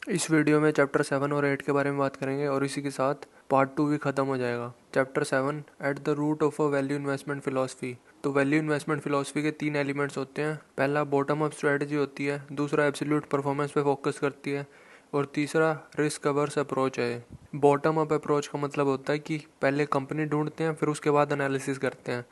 इस वीडियो में चैप्टर 7 और 8 के बारे में बात करेंगे और इसी के साथ पार्ट 2 भी खत्म हो जाएगा। Chapter 7 at the root of a value investment philosophy. तो वैल्यू इन्वेस्टमेंट फिलॉसफी के 3 एलिमेंट्स होते हैं। पहला बॉटम अप स्ट्रेटजी होती है, दूसरा एब्सोल्यूट परफॉर्मेंस पे फोकस करती है और तीसरा रिस्क अवर्स अप्रोच है। बॉटम अप अप्रोच का मतलब होता है कि पहले कंपनी ढूंढते हैं फिर उसके बाद एनालिसिस करते हैं,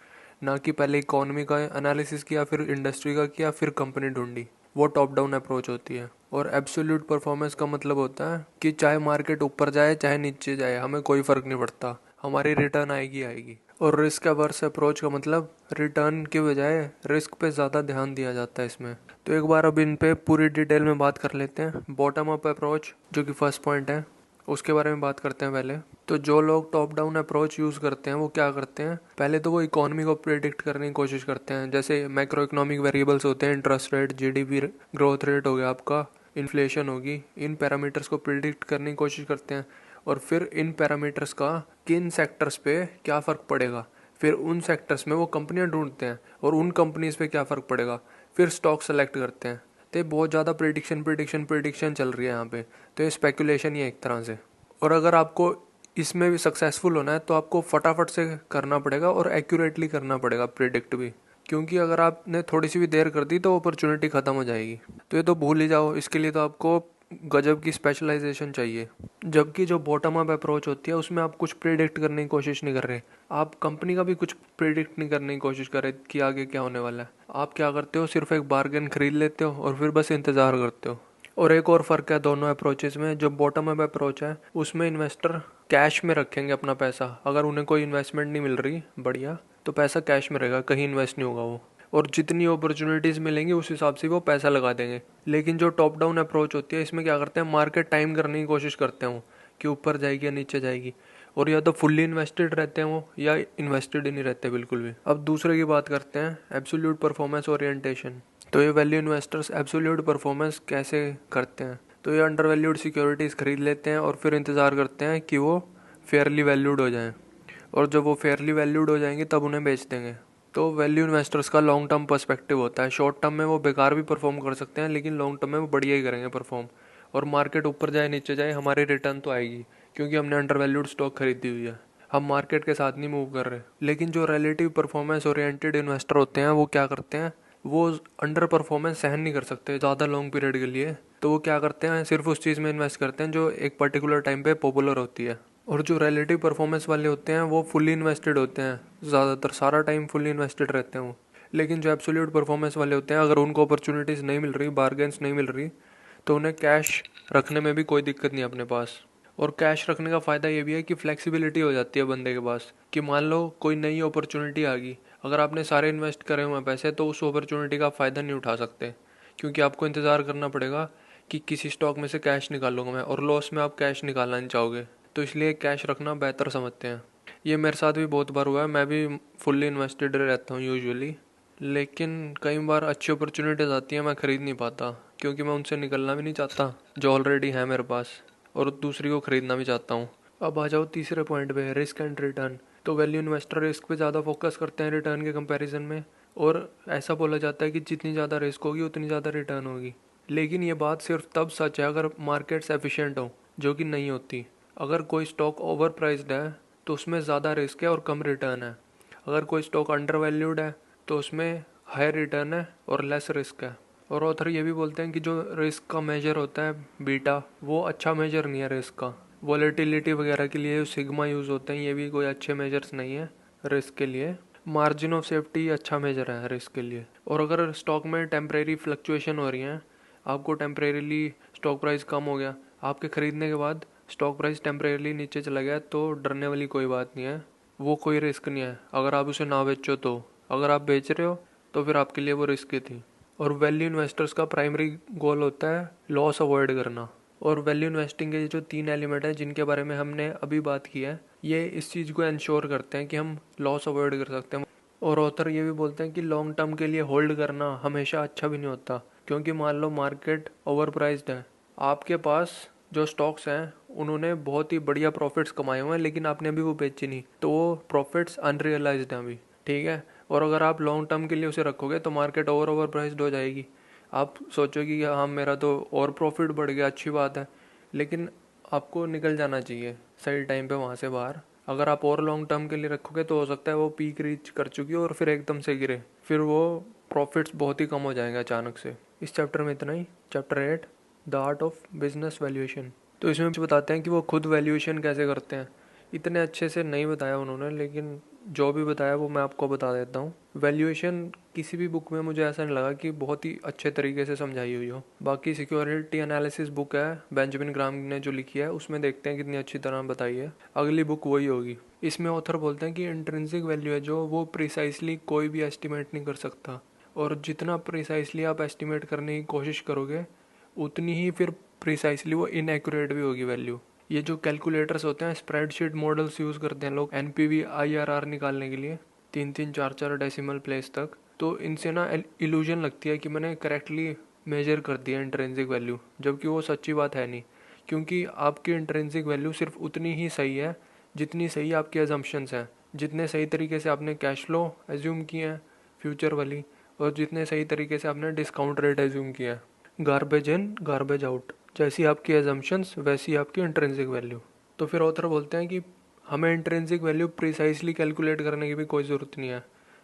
ना कि पहले इकोनॉमी का एनालिसिस किया फिर इंडस्ट्री का किया फिर कंपनी ढूंढी। वो टॉप डाउन अप्रोच होती है। और एब्सोल्यूट परफॉर्मेंस का मतलब होता है कि चाहे मार्केट ऊपर जाए चाहे नीचे जाए हमें कोई फर्क नहीं पड़ता, हमारी रिटर्न आएगी आएगी। और रिस्क अवर्स अप्रोच का मतलब रिटर्न के बजाय रिस्क पे ज़्यादा ध्यान दिया जाता है इसमें। तो एक बार अब इन पे पूरी डिटेल में बात कर लेते हैं। बॉटम अप अप्रोच जो कि फर्स्ट पॉइंट है उसके बारे में बात करते हैं पहले। तो जो लोग टॉप डाउन अप्रोच यूज़ करते हैं वो क्या करते हैं, पहले तो वो इकोनॉमी को प्रिडिक्ट करने की कोशिश करते हैं। जैसे मैक्रो इकोनॉमिक वेरिएबल्स होते हैं, interest rate, GDP growth rate हो गया आपका, इन्फ्लेशन होगी, इन पैरामीटर्स को प्रिडिक्ट करने की कोशिश करते हैं। और फिर इन पैरामीटर्स का किन सेक्टर्स पे क्या फ़र्क पड़ेगा, फिर उन सेक्टर्स में वो कंपनियां ढूंढते हैं और उन कंपनीज पे क्या फ़र्क पड़ेगा, फिर स्टॉक सेलेक्ट करते हैं। तो बहुत ज़्यादा प्रिडिक्शन चल रही है यहाँ पे। तो ये स्पेकुलेशन ही है एक तरह से। और अगर आपको इसमें भी सक्सेसफुल होना है तो आपको फटाफट से करना पड़ेगा और एक्यूरेटली करना पड़ेगा प्रिडिक्ट भी, क्योंकि अगर आपने थोड़ी सी भी देर कर दी तो अपॉर्चुनिटी ख़त्म हो जाएगी। तो ये तो भूल ही जाओ, इसके लिए तो आपको गजब की स्पेशलाइजेशन चाहिए। जबकि जो बॉटम अप अप्रोच होती है उसमें आप कुछ प्रिडिक्ट करने की कोशिश नहीं कर रहे, आप कंपनी का भी कुछ प्रिडिक्ट नहीं करने की कोशिश कर रहे कि आगे क्या होने वाला है। आप क्या करते हो, सिर्फ एक बार्गेन खरीद लेते हो और फिर बस इंतज़ार करते हो। और एक और फ़र्क है दोनों अप्रोचेस में, जो बॉटम अप अप्रोच है उसमें इन्वेस्टर कैश में रखेंगे अपना पैसा। अगर उन्हें कोई इन्वेस्टमेंट नहीं मिल रही बढ़िया तो पैसा कैश में रहेगा, कहीं इन्वेस्ट नहीं होगा वो, और जितनी अपॉर्चुनिटीज़ मिलेंगी उस हिसाब से वो पैसा लगा देंगे। लेकिन जो टॉप डाउन अप्रोच होती है इसमें क्या करते हैं, मार्केट टाइम करने की कोशिश करते हैं वो कि ऊपर जाएगी या नीचे जाएगी, और या तो फुल्ली इन्वेस्टेड रहते हैं वो या इन्वेस्टेड ही नहीं रहते बिल्कुल भी। अब दूसरे की बात करते हैं, एब्सोल्यूट परफॉर्मेंस ओरिएंटेशन। तो ये वैल्यू इन्वेस्टर्स एब्सोल्यूट परफॉर्मेंस कैसे करते हैं, तो ये अंडर वैल्यूड सिक्योरिटीज़ खरीद लेते हैं और फिर इंतज़ार करते हैं कि वो फेयरली वैल्यूड हो जाएं, और जब वो फेयरली वैल्यूड हो जाएंगे तब उन्हें बेच देंगे। तो वैल्यू इन्वेस्टर्स का लॉन्ग टर्म पर्सपेक्टिव होता है। शॉर्ट टर्म में वो बेकार भी परफॉर्म कर सकते हैं लेकिन लॉन्ग टर्म में वो बढ़िया ही करेंगे परफॉर्म, और मार्केट ऊपर जाए नीचे जाए हमारी रिटर्न तो आएगी क्योंकि हमने अंडर वैल्यूड स्टॉक खरीदी हुई है, हम मार्केट के साथ नहीं मूव कर रहे। लेकिन जो रिलेटिव परफॉर्मेंस ओरिएंटेड इन्वेस्टर होते हैं वो क्या करते हैं, वो अंडर परफॉर्मेंस सहन नहीं कर सकते ज़्यादा लॉन्ग पीरियड के लिए, तो वो क्या करते हैं, सिर्फ उस चीज़ में इन्वेस्ट करते हैं जो एक पर्टिकुलर टाइम पे पॉपुलर होती है। और जो रिलेटिव परफॉर्मेंस वाले होते हैं वो फुल्ली इन्वेस्टेड होते हैं, ज़्यादातर सारा टाइम फुल्ली इन्वेस्टेड रहते हैं वो। लेकिन जो एब्सोल्यूट परफॉर्मेंस वाले होते हैं, अगर उनको अपॉर्चुनिटीज़ नहीं मिल रही, बार्गेन्स नहीं मिल रही, तो उन्हें कैश रखने में भी कोई दिक्कत नहीं अपने पास। और कैश रखने का फ़ायदा ये भी है कि फ्लेक्सिबिलिटी हो जाती है बंदे के पास, कि मान लो कोई नई अपॉर्चुनिटी आ गई, अगर आपने सारे इन्वेस्ट करे हुए पैसे तो उस अपॉर्चुनिटी का फ़ायदा नहीं उठा सकते, क्योंकि आपको इंतज़ार करना पड़ेगा कि किसी स्टॉक में से कैश निकालूंगा मैं, और लॉस में आप कैश निकालना नहीं चाहोगे, तो इसलिए कैश रखना बेहतर समझते हैं। ये मेरे साथ भी बहुत बार हुआ है, मैं भी फुल्ली इन्वेस्टेड रहता हूँ यूजुअली, लेकिन कई बार अच्छी अपॉर्चुनिटीज़ आती हैं मैं ख़रीद नहीं पाता, क्योंकि मैं उनसे निकलना भी नहीं चाहता जो ऑलरेडी है मेरे पास, और दूसरी को ख़रीदना भी चाहता हूँ। अब आ जाओ तीसरे पॉइंट पे, रिस्क एंड रिटर्न। तो वैल्यू इन्वेस्टर रिस्क पे ज़्यादा फोकस करते हैं रिटर्न के कंपैरिजन में, और ऐसा बोला जाता है कि जितनी ज़्यादा रिस्क होगी उतनी ज़्यादा रिटर्न होगी। लेकिन ये बात सिर्फ तब सच है अगर मार्केट्स एफिशिएंट हो, जो कि नहीं होती। अगर कोई स्टॉक ओवर प्राइस्ड है तो उसमें ज़्यादा रिस्क है और कम रिटर्न है। अगर कोई स्टॉक अंडर वैल्यूड है तो उसमें हाई रिटर्न है और लेस रिस्क है। और ऑथर ये भी बोलते हैं कि जो रिस्क का मेजर होता है बीटा, वो अच्छा मेजर नहीं है रिस्क का। वॉलेटिलिटी वगैरह के लिए सिग्मा यूज़ होते हैं, ये भी कोई अच्छे मेजर्स नहीं है रिस्क के लिए। मार्जिन ऑफ सेफ्टी अच्छा मेजर है रिस्क के लिए। और अगर स्टॉक में टेम्परेरी फ्लक्चुएशन हो रही हैं, आपको टेम्परेरीली स्टॉक प्राइस कम हो गया, आपके ख़रीदने के बाद स्टॉक प्राइस टेम्परेरीली नीचे चला गया, तो डरने वाली कोई बात नहीं है, वो कोई रिस्क नहीं है अगर आप उसे ना बेचो तो। अगर आप बेच रहे हो तो फिर आपके लिए वो रिस्क थी। और वैल्यू इन्वेस्टर्स का प्राइमरी गोल होता है लॉस अवॉइड करना। और वैल्यू इन्वेस्टिंग के जो 3 एलिमेंट हैं जिनके बारे में हमने अभी बात की है, ये इस चीज़ को इंश्योर करते हैं कि हम लॉस अवॉइड कर सकते हैं। और ऑथर ये भी बोलते हैं कि लॉन्ग टर्म के लिए होल्ड करना हमेशा अच्छा भी नहीं होता, क्योंकि मान लो मार्केट ओवर प्राइस्ड है, आपके पास जो स्टॉक्स हैं उन्होंने बहुत ही बढ़िया प्रॉफिट्स कमाए हुए हैं लेकिन आपने अभी वो बेची नहीं, तो वो प्रॉफिट्स अनरियलाइज्ड हैं अभी, ठीक है। और अगर आप लॉन्ग टर्म के लिए उसे रखोगे तो मार्केट ओवर प्राइस्ड हो जाएगी, आप सोचोगे कि हाँ मेरा तो और प्रॉफिट बढ़ गया, अच्छी बात है, लेकिन आपको निकल जाना चाहिए सही टाइम पे वहाँ से बाहर। अगर आप और लॉन्ग टर्म के लिए रखोगे तो हो सकता है वो पीक रीच कर चुकी हो और फिर एकदम से गिरे, फिर वो प्रॉफिट्स बहुत ही कम हो जाएंगे अचानक से। इस चैप्टर में इतना ही। Chapter 8 the art of business valuation. तो इसमें कुछ बताते हैं कि वो खुद वैल्यूएशन कैसे करते हैं। इतने अच्छे से नहीं बताया उन्होंने, लेकिन जो भी बताया वो मैं आपको बता देता हूँ। वैल्यूएशन किसी भी बुक में मुझे ऐसा नहीं लगा कि बहुत ही अच्छे तरीके से समझाई हुई हो। बाकी सिक्योरिटी एनालिसिस बुक है बेंजामिन ग्राहम ने जो लिखी है, उसमें देखते हैं कितनी अच्छी तरह बताई है। अगली बुक वही होगी। इसमें ऑथर बोलते हैं कि इंट्रिंसिक वैल्यू है जो वो प्रिसाइसली कोई भी एस्टिमेट नहीं कर सकता, और जितना प्रिसाइसली आप एस्टिमेट करने की कोशिश करोगे उतनी ही फिर प्रिसाइसली वो इनएक्यूरेट भी होगी वैल्यू। ये जो कैलकुलेटर्स होते हैं, स्प्रेडशीट मॉडल्स यूज़ करते हैं लोग एनपीवी आईआरआर निकालने के लिए, 3-3 4-4 डेसिमल प्लेस तक। तो इनसे ना इल्यूजन लगती है कि मैंने करेक्टली मेजर कर दिया इंट्रिंसिक वैल्यू, जबकि वो सच्ची बात है नहीं। क्योंकि आपकी इंट्रिंसिक वैल्यू सिर्फ उतनी ही सही है जितनी सही आपके एजम्पशंस हैं, जितने सही तरीके से आपने कैश फ्लो एज्यूम किए हैं फ्यूचर वाली, और जितने सही तरीके से आपने डिस्काउंट रेट एज्यूम किया है। गार्बेज इन गार्बेज आउट, जैसी आपकी एजम्पशंस वैसी आपकी इंट्रिंसिक वैल्यू। तो फिर ऑथर बोलते हैं कि हमें इंट्रिंसिक वैल्यू प्रिसाइसली कैलकुलेट करने की भी कोई ज़रूरत नहीं है,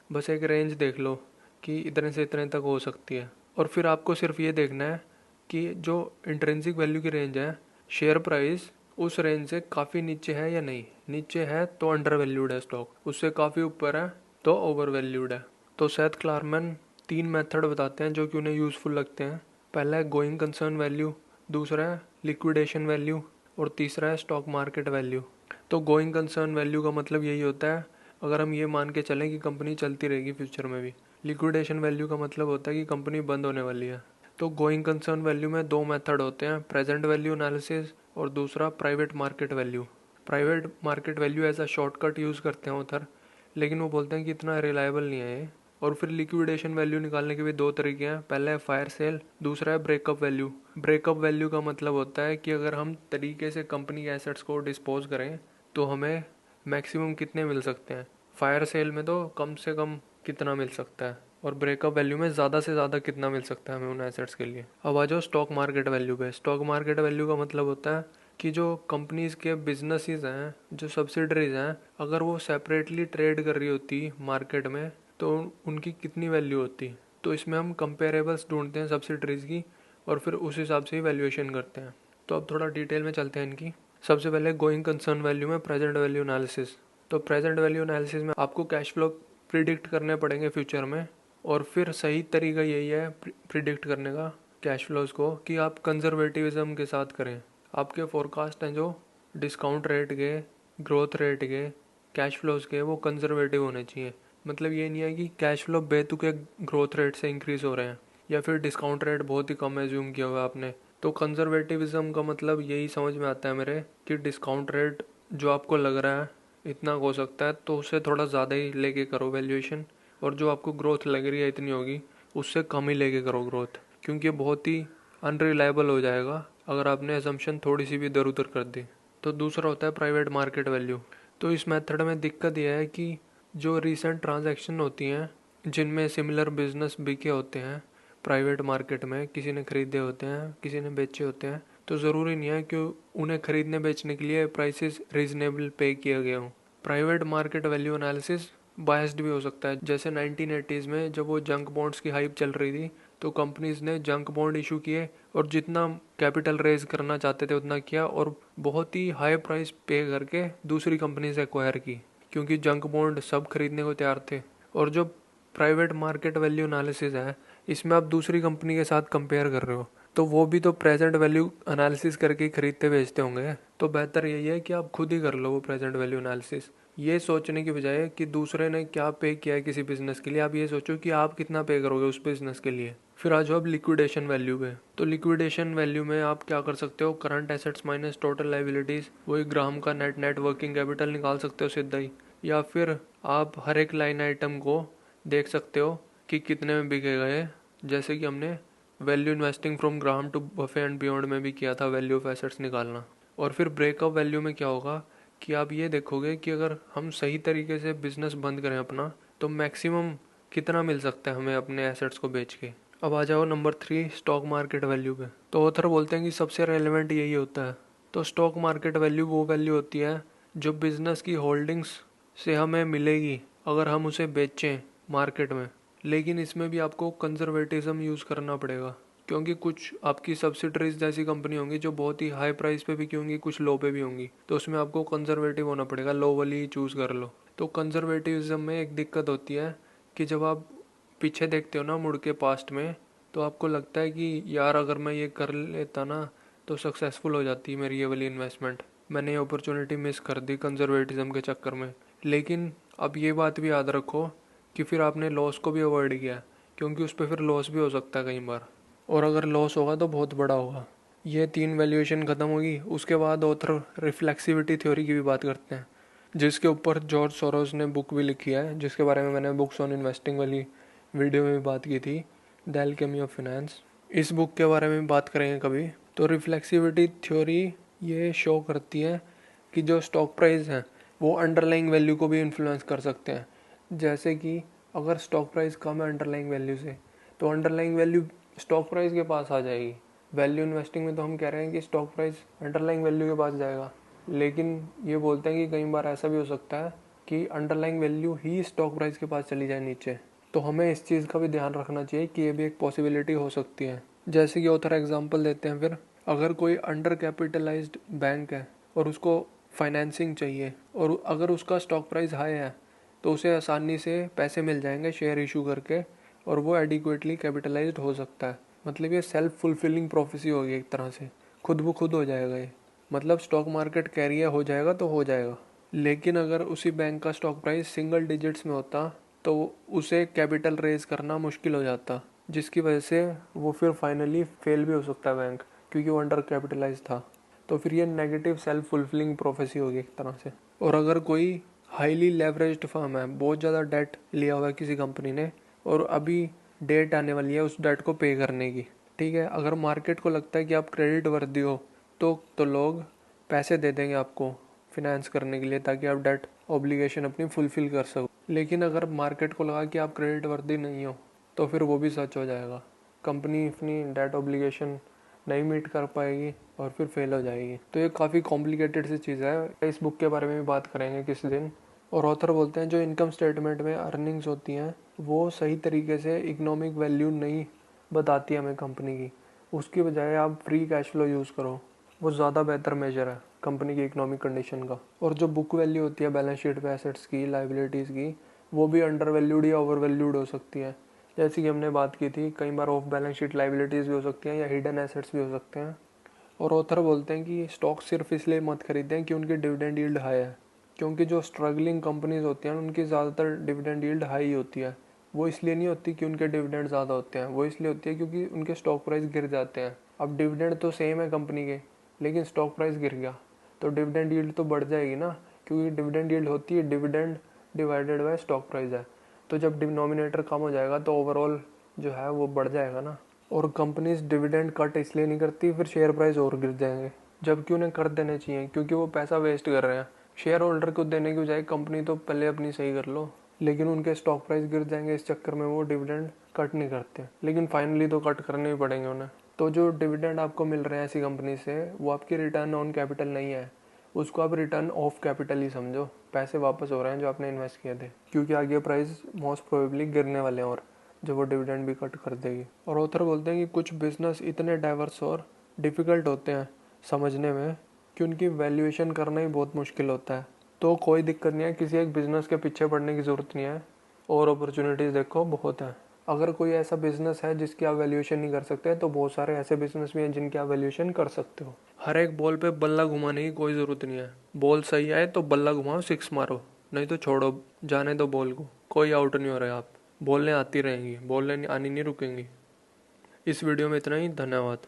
बस एक रेंज देख लो कि इतने से इतने तक हो सकती है, और फिर आपको सिर्फ ये देखना है कि जो इंट्रिंसिक वैल्यू की रेंज है, शेयर प्राइस उस रेंज से काफ़ी नीचे है या नहीं। नीचे है तो अंडर वैल्यूड है स्टॉक, उससे काफ़ी ऊपर है तो ओवर वैल्यूड है। तो सेथ क्लारमैन 3 मेथड बताते हैं जो कि उन्हें यूज़फुल लगते हैं। पहला है गोइंग कंसर्न वैल्यू, दूसरा है लिक्विडेशन वैल्यू, और तीसरा है स्टॉक मार्केट वैल्यू। तो गोइंग कंसर्न वैल्यू का मतलब यही होता है अगर हम ये मान के चलें कि कंपनी चलती रहेगी फ्यूचर में भी। लिक्विडेशन वैल्यू का मतलब होता है कि कंपनी बंद होने वाली है। तो गोइंग कंसर्न वैल्यू में 2 मेथड होते हैं, प्रेजेंट वैल्यू एनालिसिस और दूसरा private market value. Private market value as a shortcut use करते हैं उधर, लेकिन वो बोलते हैं कि इतना रिलायबल नहीं है ये। और फिर लिक्विडेशन वैल्यू निकालने के भी 2 तरीके हैं, पहला है फायर सेल, दूसरा है ब्रेकअप वैल्यू। ब्रेकअप वैल्यू का मतलब होता है कि अगर हम तरीके से कंपनी के एसेट्स को डिस्पोज करें तो हमें मैक्सिमम कितने मिल सकते हैं। फायर सेल में तो कम से कम कितना मिल सकता है, और ब्रेकअप वैल्यू में ज़्यादा से ज़्यादा कितना मिल सकता है हमें उन एसेट्स के लिए। अब आ जाओ स्टॉक मार्केट वैल्यू पे। स्टॉक मार्केट वैल्यू का मतलब होता है कि जो कंपनीज के बिजनेसेस हैं, जो सब्सिडरीज हैं, अगर वो सेपरेटली ट्रेड कर रही होती मार्केट में तो उनकी कितनी वैल्यू होती। तो इसमें हम कंपेरेबल्स ढूंढते हैं सब्सिडरीज की, और फिर उस हिसाब से ही वैल्यूएशन करते हैं। तो अब थोड़ा डिटेल में चलते हैं इनकी। सबसे पहले गोइंग कंसर्न वैल्यू में प्रेजेंट वैल्यू एनालिसिस। तो प्रेजेंट वैल्यू एनालिसिस में आपको कैश फ्लो प्रिडिक्ट करने पड़ेंगे फ्यूचर में, और फिर सही तरीका यही है प्रिडिक्ट करने का कैश फ्लोज को कि आप कंजर्वेटिविज्म के साथ करें। आपके फोरकास्ट हैं जो डिस्काउंट रेट के, ग्रोथ रेट के, कैश फ्लोज के, वो कंजर्वेटिव होने चाहिए। मतलब ये नहीं है कि कैश फ्लो बेतुके ग्रोथ रेट से इंक्रीज हो रहे हैं, या फिर डिस्काउंट रेट बहुत ही कम एज्यूम किया हुआ है आपने। तो कंजर्वेटिविज्म का मतलब यही समझ में आता है मेरे कि डिस्काउंट रेट जो आपको लग रहा है इतना हो सकता है तो उससे थोड़ा ज़्यादा ही लेके करो वैल्यूएशन, और जो आपको ग्रोथ लग रही है इतनी होगी उससे कम ही लेके करो ग्रोथ, क्योंकि ये बहुत ही अनरिलायबल हो जाएगा अगर आपने असम्पशन थोड़ी सी भी इधर उधर कर दी। तो दूसरा होता है प्राइवेट मार्केट वैल्यू। तो इस मेथड में दिक्कत यह है कि जो रीसेंट ट्रांजैक्शन होती हैं जिनमें सिमिलर बिजनेस बिके होते हैं प्राइवेट मार्केट में, किसी ने खरीदे होते हैं किसी ने बेचे होते हैं, तो ज़रूरी नहीं है कि उन्हें खरीदने बेचने के लिए प्राइसेस रीजनेबल पे किया गया हो। Private market value analysis biased भी हो सकता है। जैसे 1980s में जब वो जंक बॉन्ड्स की हाइप चल रही थी तो कंपनीज ने जंक बॉन्ड इशू किए और जितना कैपिटल रेज करना चाहते थे उतना किया, और बहुत ही हाई प्राइस पे करके दूसरी कंपनी से एक्वायर की, क्योंकि जंक बॉन्ड सब खरीदने को तैयार थे। और जो प्राइवेट मार्केट वैल्यू एनालिसिस है इसमें आप दूसरी कंपनी के साथ कंपेयर कर रहे हो, तो वो भी तो प्रेजेंट वैल्यू एनालिसिस करके खरीदते बेचते होंगे। तो बेहतर यही है कि आप खुद ही कर लो वो प्रेजेंट वैल्यू एनालिसिस। ये सोचने की बजाय कि दूसरे ने क्या पे किया है किसी बिजनेस के लिए, आप ये सोचो कि आप कितना पे करोगे उस बिजनेस के लिए। फिर आ जाओ अब लिक्विडेशन वैल्यू पे। तो लिक्विडेशन वैल्यू में आप क्या कर सकते हो, current assets minus total liabilities, वही ग्राहम का नेट वर्किंग कैपिटल निकाल सकते हो सीधा ही, या फिर आप हर एक लाइन आइटम को देख सकते हो कि कितने में बिके गए, जैसे कि हमने value investing from Graham to Buffett and beyond में भी किया था, वैल्यू ऑफ एसेट्स निकालना। और फिर ब्रेकअप वैल्यू में क्या होगा कि आप ये देखोगे कि अगर हम सही तरीके से बिजनेस बंद करें अपना तो मैक्सिमम कितना मिल सकता है हमें अपने एसेट्स को बेच के। अब आ जाओ नंबर 3 स्टॉक मार्केट वैल्यू पे। तो ऑथर बोलते हैं कि सबसे रेलेवेंट यही होता है। तो स्टॉक मार्केट वैल्यू वो वैल्यू होती है जो बिजनेस की होल्डिंग्स से हमें मिलेगी अगर हम उसे बेचें मार्केट में। लेकिन इसमें भी आपको कंजर्वेटिज्म यूज़ करना पड़ेगा, क्योंकि कुछ आपकी सब्सिडरीज जैसी कंपनी होंगी जो बहुत ही हाई प्राइस पे बिकी होंगी, कुछ लो पे भी होंगी, तो उसमें आपको कंजर्वेटिव होना पड़ेगा, लो वाली ही चूज़ कर लो। तो कंजर्वेटिज्म में एक दिक्कत होती है कि जब आप पीछे देखते हो ना मुड़ के पास्ट में, तो आपको लगता है कि यार अगर मैं ये कर लेता ना तो सक्सेसफुल हो जाती मेरी ये वाली इन्वेस्टमेंट, मैंने ये अपॉर्चुनिटी मिस कर दी कंजर्वेटिज्म के चक्कर में। लेकिन अब ये बात भी याद रखो कि फिर आपने लॉस को भी अवॉइड किया, क्योंकि उस पर फिर लॉस भी हो सकता है कई बार, और अगर लॉस होगा तो बहुत बड़ा होगा। ये 3 वैल्यूएशन ख़त्म होगी। उसके बाद ऑथर रिफ्लेक्सिविटी थ्योरी की भी बात करते हैं, जिसके ऊपर जॉर्ज सोरोस ने बुक भी लिखी है, जिसके बारे में मैंने बुक्स ऑन इन्वेस्टिंग वाली वीडियो में भी बात की थी, द एल्केमी ऑफ फाइनेंस। इस बुक के बारे में बात करेंगे कभी। तो रिफ्लेक्सिविटी थ्योरी ये शो करती है कि जो स्टॉक प्राइस है वो अंडरलाइंग वैल्यू को भी इन्फ्लुएंस कर सकते हैं। जैसे कि अगर स्टॉक प्राइस कम है अंडरलाइंग वैल्यू से, तो अंडरलाइंग वैल्यू स्टॉक प्राइस के पास आ जाएगी। वैल्यू इन्वेस्टिंग में तो हम कह रहे हैं कि स्टॉक प्राइस अंडरलाइंग वैल्यू के पास जाएगा, लेकिन ये बोलते हैं कि कई बार ऐसा भी हो सकता है कि अंडरलाइंग वैल्यू ही स्टॉक प्राइस के पास चली जाए नीचे। तो हमें इस चीज़ का भी ध्यान रखना चाहिए कि ये भी एक पॉसिबिलिटी हो सकती है। जैसे कि ऑथर एग्जांपल देते हैं, फिर अगर कोई अंडर कैपिटलाइज्ड बैंक है और उसको फाइनेंसिंग चाहिए, और अगर उसका स्टॉक प्राइस हाई है तो उसे आसानी से पैसे मिल जाएंगे शेयर इशू करके, और वो एडिक्वेटली कैपिटलाइज्ड हो सकता है। मतलब ये सेल्फ फुलफिलिंग प्रोफेसी होगी एक तरह से, खुद ब खुद हो जाएगा ये। मतलब स्टॉक मार्केट कैरियर हो जाएगा तो हो जाएगा। लेकिन अगर उसी बैंक का स्टॉक प्राइस सिंगल डिजिट्स में होता तो उसे कैपिटल रेज करना मुश्किल हो जाता, जिसकी वजह से वो फिर फाइनली फेल भी हो सकता है बैंक, क्योंकि वो अंडर कैपिटलाइज था। तो फिर ये नेगेटिव सेल्फ फुलफिलिंग प्रोफेसी होगी एक तरह से। और अगर कोई हाईली लेवरेज्ड फर्म है, बहुत ज़्यादा डेट लिया हुआ है किसी कंपनी ने, और अभी डेट आने वाली है उस डेट को पे करने की, ठीक है, अगर मार्केट को लगता है कि आप क्रेडिट वर्दी हो तो लोग पैसे दे देंगे आपको फिनेंस करने के लिए, ताकि आप डेट ऑब्लिगेशन अपनी फुलफिल कर सको। लेकिन अगर मार्केट को लगा कि आप क्रेडिट वर्दी नहीं हो तो फिर वो भी सच हो जाएगा, कंपनी अपनी डेट ऑब्लिगेशन नहीं मीट कर पाएगी और फिर फेल हो जाएगी। तो ये काफ़ी कॉम्प्लिकेटेड सी चीज़ है, इस बुक के बारे में भी बात करेंगे किसी दिन। और ऑथर बोलते हैं जो इनकम स्टेटमेंट में अर्निंग्स होती हैं वो सही तरीके से इकोनॉमिक वैल्यू नहीं बताती हमें कंपनी की, उसकी बजाय आप फ्री कैश फ्लो यूज़ करो, वो ज़्यादा बेहतर मेजर है कंपनी की इकोनॉमिक कंडीशन का। और जो बुक वैल्यू होती है बैलेंस शीट पे एसेट्स की, लाइबिलिटीज़ की, वो भी अंडर वैल्यूड या ओवर वैल्यूड हो सकती है। जैसे कि हमने बात की थी, कई बार ऑफ बैलेंस शीट लाइबिलिटीज़ भी हो सकती हैं या हिडन एसेट्स भी हो सकते हैं। और ऑथर बोलते हैं कि स्टॉक सिर्फ इसलिए मत खरीदें कि उनकी डिविडेंड यील्ड हाई है, क्योंकि जो स्ट्रगलिंग कंपनीज होती हैं उनकी ज़्यादातर डिविडेंड यील्ड हाई होती है। वो इसलिए नहीं होती कि उनके डिविडेंड ज़्यादा होते हैं, वो इसलिए होती है क्योंकि उनके स्टॉक प्राइस गिर जाते हैं। अब डिविडेंड तो सेम है कंपनी के, लेकिन स्टॉक प्राइस गिर गया तो डिविडेंड यील्ड तो बढ़ जाएगी ना, क्योंकि डिविडेंड यील्ड होती है dividend divided by stock price है। तो जब डिनोमिनेटर कम हो जाएगा तो ओवरऑल जो है वो बढ़ जाएगा ना। और कंपनीज डिविडेंड कट इसलिए नहीं करती, फिर शेयर प्राइस और गिर जाएंगे, जबकि उन्हें कर देने चाहिए, क्योंकि वो पैसा वेस्ट कर रहे हैं। शेयर होल्डर को देने की बजाय कंपनी तो पहले अपनी सही कर लो, लेकिन उनके स्टॉक प्राइस गिर जाएंगे, इस चक्कर में वो डिविडेंड कट नहीं करते, लेकिन फाइनली तो कट करने ही पड़ेंगे उन्हें। तो जो डिविडेंड आपको मिल रहे हैं ऐसी कंपनी से, वो आपकी रिटर्न ऑन कैपिटल नहीं है, उसको आप रिटर्न ऑफ कैपिटल ही समझो। पैसे वापस हो रहे हैं जो आपने इन्वेस्ट किए थे, क्योंकि आगे प्राइस मोस्ट प्रोबेबली गिरने वाले हैं और जब वो डिविडेंड भी कट कर देगी। और ऑथर बोलते हैं कि कुछ बिजनेस इतने डाइवर्स और डिफ़िकल्ट होते हैं समझने में कि उनकी वैल्यूएशन करना ही बहुत मुश्किल होता है। तो कोई दिक्कत नहीं है, किसी एक बिज़नेस के पीछे पड़ने की ज़रूरत नहीं है, और अपॉर्चुनिटीज़ देखो बहुत है। अगर कोई ऐसा बिजनेस है जिसकी आप वैल्यूएशन नहीं कर सकते, तो बहुत सारे ऐसे बिजनेस भी हैं जिनकी आप वैल्यूएशन कर सकते हो। हर एक बॉल पे बल्ला घुमाने की कोई ज़रूरत नहीं है, बॉल सही आए तो बल्ला घुमाओ, सिक्स मारो, नहीं तो छोड़ो, जाने दो बॉल को, कोई आउट नहीं हो रहा है। आप बोलने आती रहेंगी, बोलने आनी नहीं रुकेंगी। इस वीडियो में इतना ही, धन्यवाद।